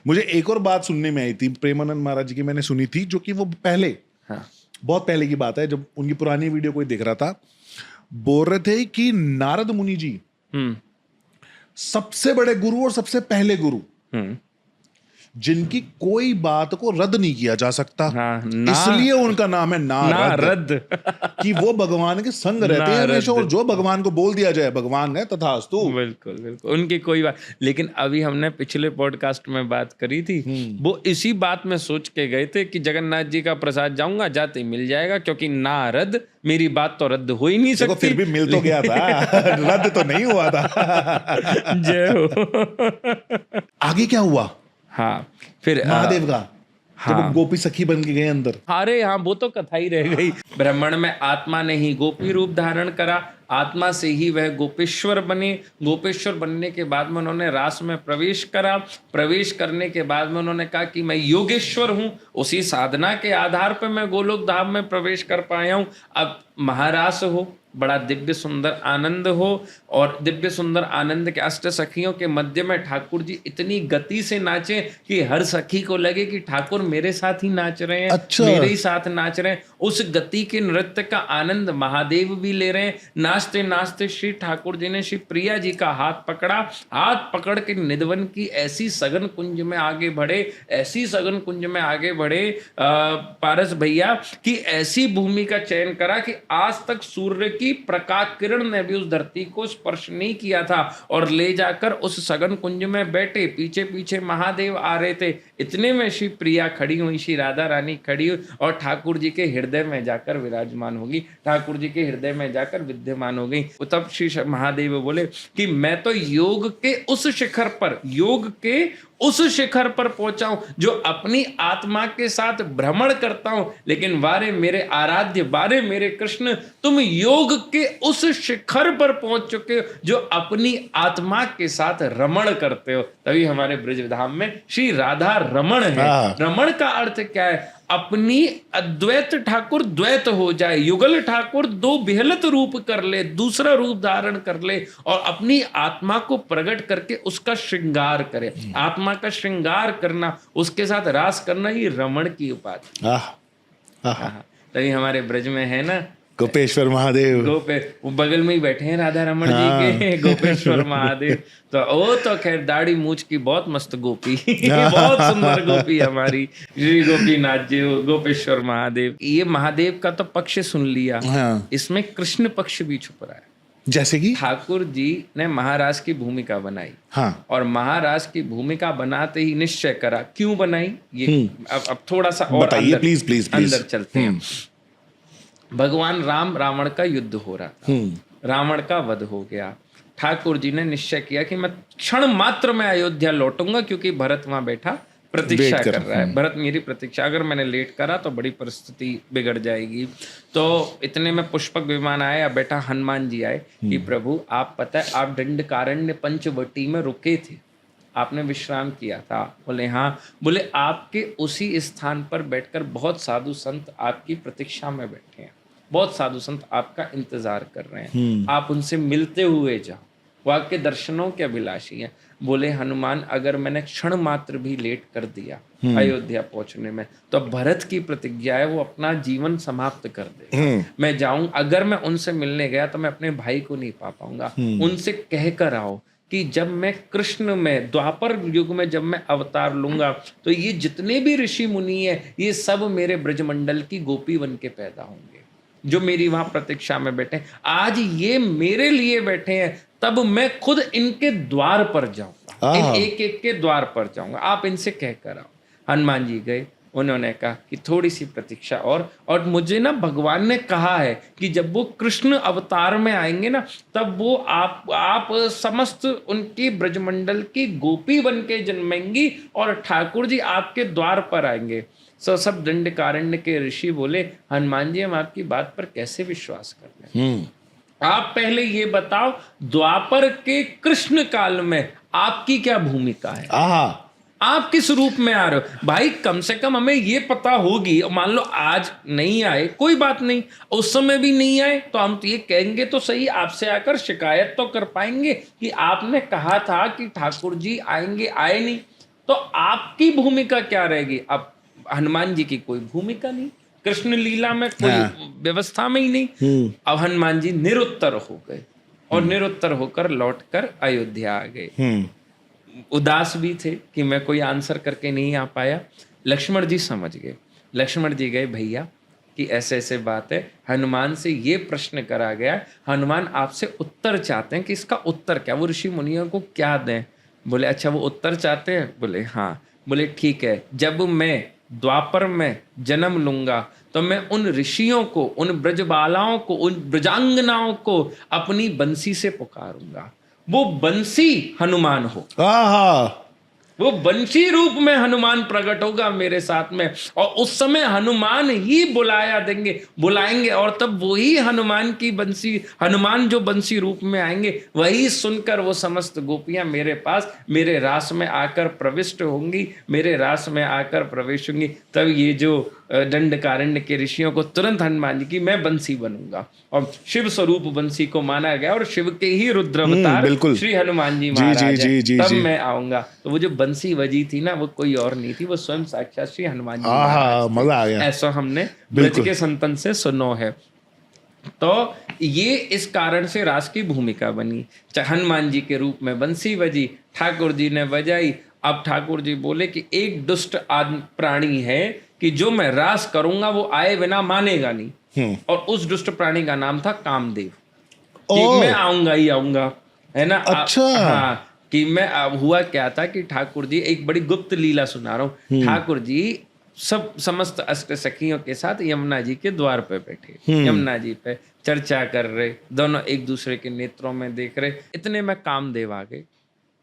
मुझे एक और बात सुनने में आई थी प्रेमानंद महाराज जी की, मैंने सुनी थी, जो कि वो पहले, हाँ, बहुत पहले की बात है, जब उनकी पुरानी वीडियो कोई देख रहा था, बोल रहे थे कि नारद मुनि जी सबसे बड़े गुरु और सबसे पहले गुरु, जिनकी कोई बात को रद्द नहीं किया जा सकता। हाँ, इसलिए उनका नाम है नारद। कि वो भगवान के संग रहते हैं हमेशा, और जो भगवान को बोल दिया जाए भगवान है तथास्तु। बिल्कुल बिल्कुल, उनकी कोई बात। लेकिन अभी हमने पिछले पॉडकास्ट में बात करी थी, वो इसी बात में सोच के गए थे कि जगन्नाथ जी का प्रसाद जाऊंगा, जाते ही मिल जाएगा, क्योंकि नारद, मेरी बात तो रद्द हो ही नहीं सकती। फिर भी मिल तो गया था, रद्द तो नहीं हुआ था। जय हो। आगे क्या हुआ? हाँ, फिर महादेव का, हाँ, तो वो गोपी सखी बन के गए अंदर। अरे हाँ, वो तो कथा ही रह गई। ब्राह्मण में आत्मा ने ही गोपी रूप धारण करा, आत्मा से ही वह गोपेश्वर बने। गोपेश्वर बनने के बाद में उन्होंने रास में प्रवेश करा। प्रवेश करने के बाद में उन्होंने कहा कि मैं योगेश्वर हूँ। उसी साधना के आधार पर मैं गोलोक धाम में प्रवेश कर पाया हूँ। अब महारास हो, बड़ा दिव्य सुंदर आनंद हो, और दिव्य सुंदर आनंद के अष्ट सखियों के मध्य में ठाकुर जी इतनी गति से नाचे कि हर सखी को लगे कि ठाकुर मेरे साथ ही नाच रहे हैं। अच्छा। मेरे ही साथ नाच रहे हैं। उस गति के नृत्य का आनंद महादेव भी ले रहे हैं। नाचते नाचते श्री ठाकुर जी ने श्री प्रिया जी का हाथ पकड़ा। हाथ पकड़ के निधवन की ऐसी सघन कुंज में आगे बढ़े, ऐसी सघन कुंज में आगे बढ़े पारस भैया, कि ऐसी भूमि का चयन करा कि आज तक सूर्य की प्रकाश किरण ने भी उस धरती को स्पर्श नहीं किया था, और ले जाकर उस सघन कुंज में बैठे। पीछे पीछे महादेव आ रहे थे। इतने में श्री प्रिया खड़ी हुई, श्री राधा रानी खड़ी हुई, और ठाकुर जी के हृदय में जाकर विराजमान होगी, ठाकुर जी के हृदय में जाकर विद्यमान हो गई। तब श्री महादेव बोले कि मैं तो योग के उस शिखर पर, योग के उस शिखर पर पहुंचा हूं जो अपनी आत्मा के साथ भ्रमण करता हूं, लेकिन वारे मेरे आराध्य, वारे मेरे कृष्ण, तुम योग के उस शिखर पर पहुंच चुके हो जो अपनी आत्मा के साथ रमण करते हो। तभी हमारे ब्रजधाम में श्री राधा रमण है। रमण का अर्थ क्या है? अपनी अद्वैत ठाकुर द्वैत हो जाए, युगल ठाकुर दो बिहलत रूप कर ले, दूसरा रूप धारण कर ले, और अपनी आत्मा को प्रकट करके उसका श्रृंगार करे। आत्मा का श्रृंगार करना, उसके साथ रास करना ही रमण की उपाधि। तभी हमारे ब्रज में है ना गोपेश्वर महादेव। वो बगल में ही बैठे हैं राधा रमण जी के, गोपेश्वर महादेव। तो वो तो खैर दाढ़ी मूछ की बहुत मस्त गोपी, बहुत सुंदर गोपी हमारी श्री गोपीनाथ जी, गोपेश्वर महादेव। ये महादेव का तो पक्ष सुन लिया, इसमें कृष्ण पक्ष भी छुप रहा है। जैसे कि ठाकुर जी ने महाराज की भूमिका बनाई, और महाराज की भूमिका बनाते ही निश्चय करा। क्यों बनाई ये अब थोड़ा सा और बताइए, प्लीज अंदर चलते हैं। भगवान राम, रावण का युद्ध हो रहा था, रावण का वध हो गया। ठाकुर जी ने निश्चय किया कि मैं क्षण मात्र में अयोध्या लौटूंगा, क्योंकि भरत वहां बैठा प्रतीक्षा कर रहा है। भरत मेरी प्रतीक्षा, अगर मैंने लेट करा तो बड़ी परिस्थिति बिगड़ जाएगी। तो इतने में पुष्पक विमान आया, बेटा हनुमान जी आए कि प्रभु आप पता है आप दंडकारण्य पंचवटी में रुके थे, आपने विश्राम किया था। बोले हाँ। बोले आपके उसी स्थान पर बैठकर बहुत साधु संत आपकी प्रतीक्षा में बैठे हैं, बहुत साधु संत आपका इंतजार कर रहे हैं, आप उनसे मिलते हुए जाओ, वो आपके दर्शनों के अभिलाषी हैं। बोले हनुमान अगर मैंने क्षण मात्र भी लेट कर दिया अयोध्या पहुंचने में, तो भरत की प्रतिज्ञा है वो अपना जीवन समाप्त कर देगा। मैं जाऊं, अगर मैं उनसे मिलने गया तो मैं अपने भाई को नहीं पा पाऊंगा। उनसे कह कर आओ कि जब मैं कृष्ण में द्वापर युग में जब मैं अवतार लूंगा, तो ये जितने भी ऋषि मुनि हैं ये सब मेरे ब्रजमंडल की गोपी बन के पैदा होंगे, जो मेरी वहां प्रतीक्षा में बैठे। आज ये मेरे लिए बैठे हैं, तब मैं खुद इनके द्वार पर जाऊंगा, इन एक एक के द्वार पर जाऊंगा, आप इनसे कह कर आओ। हनुमान जी गए, उन्होंने कहा कि थोड़ी सी प्रतीक्षा और मुझे ना भगवान ने कहा है कि जब वो कृष्ण अवतार में आएंगे ना, तब वो आप समस्त उनकी ब्रजमंडल की गोपी बन के जन्मेंगी, और ठाकुर जी आपके द्वार पर आएंगे। सब दंडकारण्य के ऋषि बोले हनुमान जी हम आपकी बात पर कैसे विश्वास कर लें? आप पहले ये बताओ द्वापर के कृष्ण काल में आपकी क्या भूमिका है? आप किस रूप में आ रहे हो? भाई कम से कम हमें ये पता होगी। मान लो आज नहीं आए कोई बात नहीं, उस समय भी नहीं आए तो हम तो ये कहेंगे तो सही, आपसे आकर शिकायत तो कर पाएंगे कि आपने कहा था कि ठाकुर जी आएंगे, आए नहीं। तो आपकी भूमिका क्या रहेगी? अब हनुमान जी की कोई भूमिका नहीं, कृष्ण लीला में कोई व्यवस्था में ही नहीं। अब हनुमान जी निरुत्तर हो गए और निरुत्तर होकर लौटकर अयोध्या आ गए। उदास भी थे कि मैं कोई आंसर करके नहीं आ पाया। लक्ष्मण जी समझ गए। लक्ष्मण जी गए, भैया कि ऐसे ऐसे बात है, हनुमान से ये प्रश्न करा गया, हनुमान आपसे उत्तर चाहते हैं कि इसका उत्तर क्या, वो ऋषि मुनियों को क्या दें? बोले अच्छा वो उत्तर चाहते हैं? बोले हाँ। बोले ठीक है, जब मैं द्वापर में जन्म लूंगा तो मैं उन ऋषियों को, उन ब्रजबालाओं को, उन ब्रजांगनाओं को अपनी बंसी से पुकारूंगा। वो बंसी हनुमान हो, वो बंशी रूप में हनुमान प्रकट होगा मेरे साथ में, और उस समय हनुमान ही बुलाएंगे और तब वही हनुमान की बंसी, हनुमान जो बंसी रूप में आएंगे, वही सुनकर वो समस्त गोपियां मेरे पास, मेरे रास में आकर प्रविष्ट होंगी, मेरे रास में आकर प्रवेश होंगी। तब ये जो दंडकारण्य के ऋषियों को तुरंत हनुमान जी की मैं बंसी बनूंगा, और शिव स्वरूप बंसी को माना गया, और शिव के ही रुद्र अवतार श्री हनुमान जी महाराज हैं। तब मैं आऊंगा। तो वो जो बंसी बजी थी ना, वो कोई और नहीं थी, वो स्वयं साक्षात श्री हनुमान जी महाराज। मजा आ गया। ऐसा हमने ब्रज के संतन से सुनो है। तो ये इस कारण से रास की भूमिका बनी। हनुमान जी के रूप में बंसी बजी, ठाकुर जी ने बजाई। अब ठाकुर जी बोले कि एक दुष्ट प्राणी है कि जो मैं रास करूंगा वो आए बिना मानेगा नहीं, और उस दुष्ट प्राणी का नाम था कामदेव। कि मैं आऊंगा ही आऊंगा, है ना। अच्छा। हाँ, कि मैं हुआ क्या था कि ठाकुर जी, एक बड़ी गुप्त लीला सुना रहा हूँ। ठाकुर जी समस्त अष्ट सखियों के साथ यमुना जी के द्वार पे बैठे, यमुना जी पे चर्चा कर रहे, दोनों एक दूसरे के नेत्रों में देख रहे। इतने में कामदेव आ गए।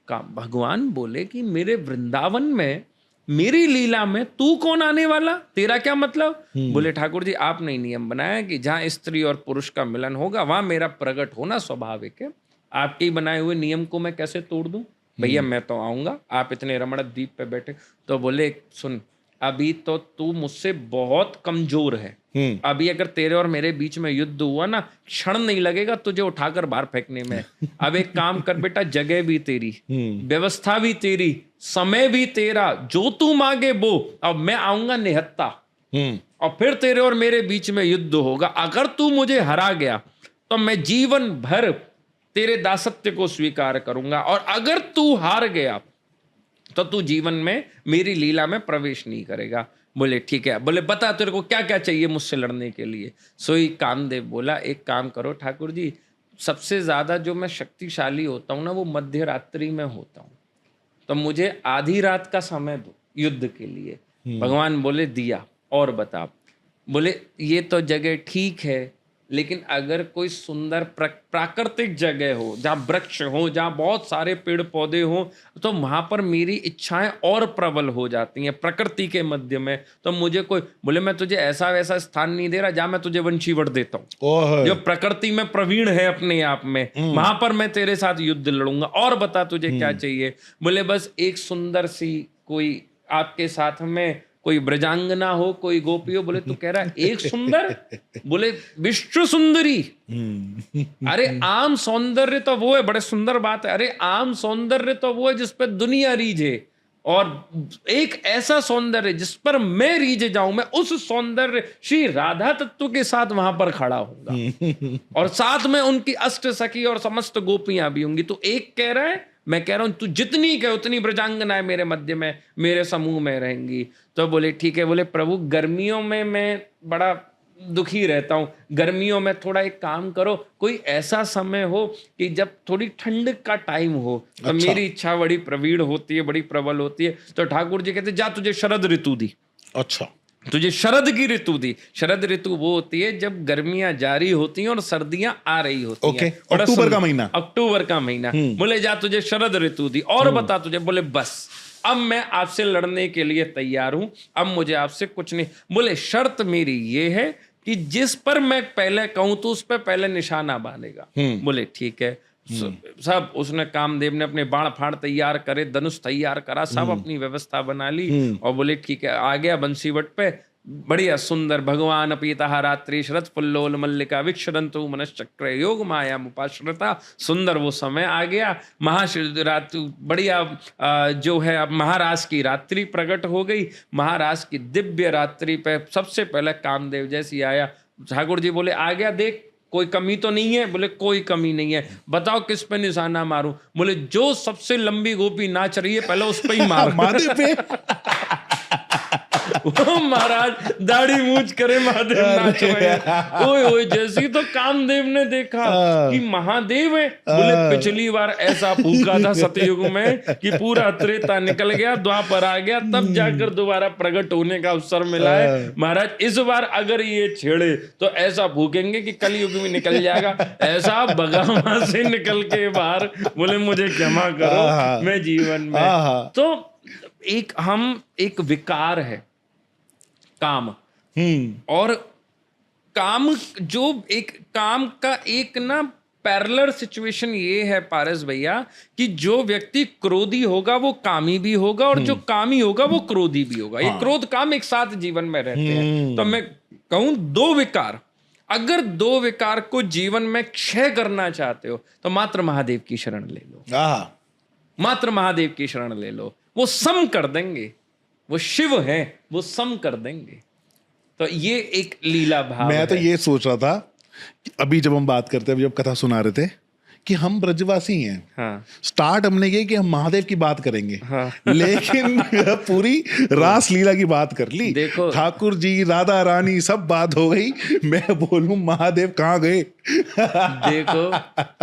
भगवान बोले कि मेरे वृंदावन में, मेरी लीला में तू कौन आने वाला, तेरा क्या मतलब? बोले ठाकुर जी आपने ही नियम बनाया कि जहां स्त्री और पुरुष का मिलन होगा वहां मेरा प्रकट होना स्वाभाविक है। आपके ही बनाए हुए नियम को मैं कैसे तोड़ दूं? भैया मैं तो आऊंगा, आप इतने रमण द्वीप पे बैठे। तो बोले सुन, अभी तो तू मुझसे बहुत कमजोर है। अभी अगर तेरे और मेरे बीच में युद्ध हुआ ना, क्षण नहीं लगेगा तुझे उठाकर बाहर फेंकने में। अब एक काम कर बेटा, जगह भी तेरी, व्यवस्था भी तेरी, समय भी तेरा, जो तू मांगे वो। अब मैं आऊंगा निहत्ता, और फिर तेरे और मेरे बीच में युद्ध होगा। अगर तू मुझे हरा गया तो मैं जीवन भर तेरे दासत्व को स्वीकार करूंगा, और अगर तू हार गया तो तू जीवन में मेरी लीला में प्रवेश नहीं करेगा। बोले ठीक है। बोले बता तेरे को क्या क्या चाहिए मुझसे लड़ने के लिए? सोई कामदेव बोला एक काम करो ठाकुर जी, सबसे ज्यादा जो मैं शक्तिशाली होता हूं ना, वो मध्य रात्रि में होता हूं, तो मुझे आधी रात का समय दो युद्ध के लिए। भगवान बोले दिया। और बता। बोले ये तो जगह ठीक है, लेकिन अगर कोई सुंदर प्राकृतिक जगह हो, जहाँ वृक्ष हो, जहाँ बहुत सारे पेड़ पौधे हो, तो वहां पर मेरी इच्छाएं और प्रबल हो जाती हैं प्रकृति के मध्य में। तो मुझे कोई बोले मैं तुझे ऐसा वैसा स्थान नहीं दे रहा, जहाँ मैं तुझे वंशीवट देता हूँ, जो प्रकृति में प्रवीण है अपने आप में, वहां पर मैं तेरे साथ युद्ध लड़ूंगा। और बता तुझे क्या चाहिए? बोले बस एक सुंदर सी कोई आपके साथ में कोई ब्रजांगना हो, कोई गोपी हो। बोले तू कह रहा है एक सुंदर? बोले विश्व सुंदरी। अरे आम सौंदर्य तो वो है, बड़े सुंदर बात है। अरे आम सौंदर्य तो वो है जिस पर दुनिया रीझे, और एक ऐसा सौंदर्य जिस पर मैं रीझ जाऊं, मैं उस सौंदर्य श्री राधा तत्व के साथ वहां पर खड़ा होऊंगा, और साथ में उनकी अष्ट सखी और समस्त गोपियां भी होंगी। तो एक कह रहा है, मैं कह रहा हूं तू जितनी कहे उतनी ब्रजांगनाएं मेरे मध्य में, मेरे समूह में रहेंगी। तो बोले ठीक है। बोले प्रभु गर्मियों में मैं बड़ा दुखी रहता हूं, गर्मियों में थोड़ा एक काम करो, कोई ऐसा समय हो कि जब थोड़ी ठंड का टाइम हो। तो मेरी इच्छा बड़ी प्रवीण होती है, बड़ी प्रबल होती है। तो ठाकुर जी कहते जा तुझे शरद ऋतु दी। अच्छा, तुझे शरद की ऋतु दी। शरद ऋतु वो होती है जब गर्मियां जारी होती हैं और सर्दियां आ रही होती हैं। अक्टूबर का महीना, अक्टूबर का महीना। बोले जा तुझे शरद ऋतु दी। और बता तुझे? बोले बस अब मैं आपसे लड़ने के लिए तैयार हूं, अब मुझे आपसे कुछ नहीं। बोले शर्त मेरी ये है कि जिस पर मैं पहले कहूं तो उस पर पहले निशाना बांधेगा। बोले ठीक है। सब उसने, कामदेव ने अपने बाण फाड़ तैयार करे, धनुष तैयार करा, सब अपनी व्यवस्था बना ली, और बोले ठीक है। आ गया बंसीवट पे, बढ़िया सुंदर। भगवान पीता रात्रि शरत पुल्लोल मल्लिका विक्षरंतु मनश्चक्र योग माया मुपाश्रता। सुंदर वो समय आ गया, महाशिवरात्रि बढ़िया जो है अब महाराज की रात्रि प्रकट हो गई। महाराज की दिव्य रात्रि पे सबसे पहले कामदेव जैसी आया। ठाकुर जी बोले आ गया, देख कोई कमी तो नहीं है? बोले कोई कमी नहीं है। बताओ किस पे निशाना मारूं? बोले जो सबसे लंबी गोपी नाच रही है पहले उस पे ही मार। महादेव पे वो महाराज दाढ़ी मूछ करे महादेव नाच रहे हैं। ओए ओए, जैसी तो कामदेव ने देखा कि महादेव है, बोले पिछली बार ऐसा फूका था सतयुग में कि पूरा त्रेता निकल गया, द्वापर आ गया, तब जाकर दोबारा प्रकट होने का अवसर मिला है। महाराज इस बार अगर ये छेड़े तो ऐसा फूकेंगे कि कलयुग में निकल जाएगा। ऐसा बगामा से निकल के बाहर, बोले मुझे क्षमा करो मैं जीवन में। तो एक विकार है काम, और काम जो एक काम का एक ना पैरेलल सिचुएशन ये है पारस भैया कि जो व्यक्ति क्रोधी होगा वो कामी भी होगा, और जो कामी होगा वो क्रोधी भी होगा। ये क्रोध काम एक साथ जीवन में रहते हैं। तो मैं कहूं दो विकार, अगर दो विकार को जीवन में क्षय करना चाहते हो तो मात्र महादेव की शरण ले लो। मात्र महादेव की शरण ले लो, वो सम कर देंगे। वो शिव है, वो सम कर देंगे। तो ये एक लीला भाव मैं तो ये सोच रहा था कि अभी जब हम बात करते हैं, जब कथा सुना रहे थे कि हम ब्रजवासी हैं। हाँ। स्टार्ट हमने किया कि हम महादेव की बात करेंगे। हाँ। लेकिन पूरी रास लीला की बात कर ली। देखो ठाकुर जी, राधा रानी, सब बात हो गई। मैं बोलूं महादेव कहाँ गए? देखो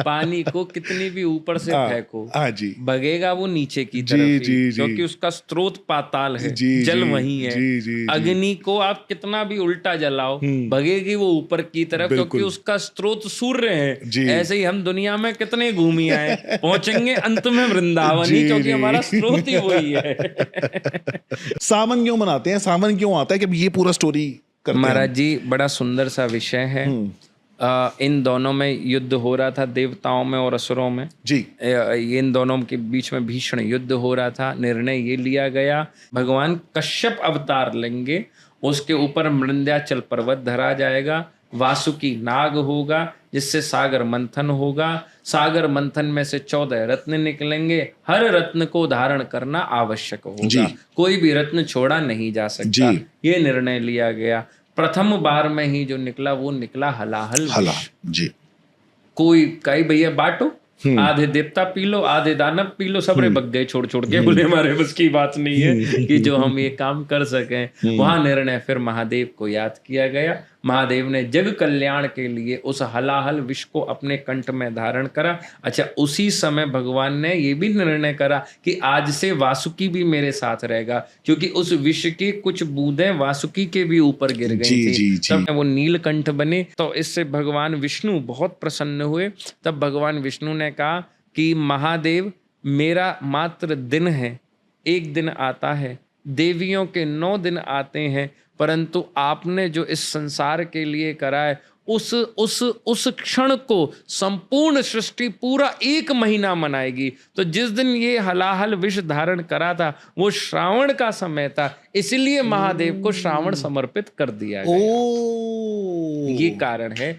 पानी को कितनी भी ऊपर से फेंको, जी बगेगा वो नीचे की तरफ ही, क्योंकि उसका स्रोत पाताल है, जल वही है। अग्नि को आप कितना भी उल्टा जलाओ, भगेगी वो ऊपर की तरफ, क्योंकि उसका स्रोत सूर्य है। ऐसे ही हम दुनिया में कितने घूमी आए, पहुंचेंगे अंत में वृंदावन ही, क्योंकि हमारा स्रोत ही वही है। सावन क्यों मनाते हैं? सावन क्यों आता है कि ये पूरा स्टोरी करते हैं? महाराज जी बड़ा सुंदर सा विषय है। इन दोनों में युद्ध हो रहा था, देवताओं में और असुरों में जी। इन दोनों के बीच में भीषण युद्ध हो रहा था। निर्णय ये लिया गया भगवान कश्यप अवतार लेंगे, उसके ऊपर मृंद्याचल पर्वत धरा जाएगा, वासुकी नाग होगा, जिससे सागर मंथन होगा। सागर मंथन में से 14 रत्न निकलेंगे। हर रत्न को धारण करना आवश्यक होगा, कोई भी रत्न छोड़ा नहीं जा सकता। ये निर्णय लिया गया। प्रथम बार में ही जो निकला वो निकला हलाहल विष। जी। कोई कई भैया बांटो, आधे देवता पी लो, आधे दानव पी लो, सबरे बग गए छोड़ छोड़ के। बोले हमारे बस की बात नहीं है कि जो हम ये काम कर सकें। वहां निर्णय फिर महादेव को याद किया गया। महादेव ने जग कल्याण के लिए उस हलाहल विष को अपने कंठ में धारण करा। अच्छा, उसी समय भगवान ने ये भी निर्णय करा कि आज से वासुकी भी मेरे साथ रहेगा, क्योंकि उस विष की कुछ बूंदें वासुकी के भी ऊपर गिर गई थी। तब वो नीलकंठ बने। तो इससे भगवान विष्णु बहुत प्रसन्न हुए। तब भगवान विष्णु ने कहा कि महादेव, मेरा मात्र दिन है, एक दिन आता है, देवियों के 9 दिन आते हैं, परंतु आपने जो इस संसार के लिए करा है उस क्षण को संपूर्ण सृष्टि पूरा 1 महीना मनाएगी। तो जिस दिन ये हलाहल विष धारण करा था वो श्रावण का समय था, इसलिए महादेव को श्रावण समर्पित कर दिया गया। ये कारण है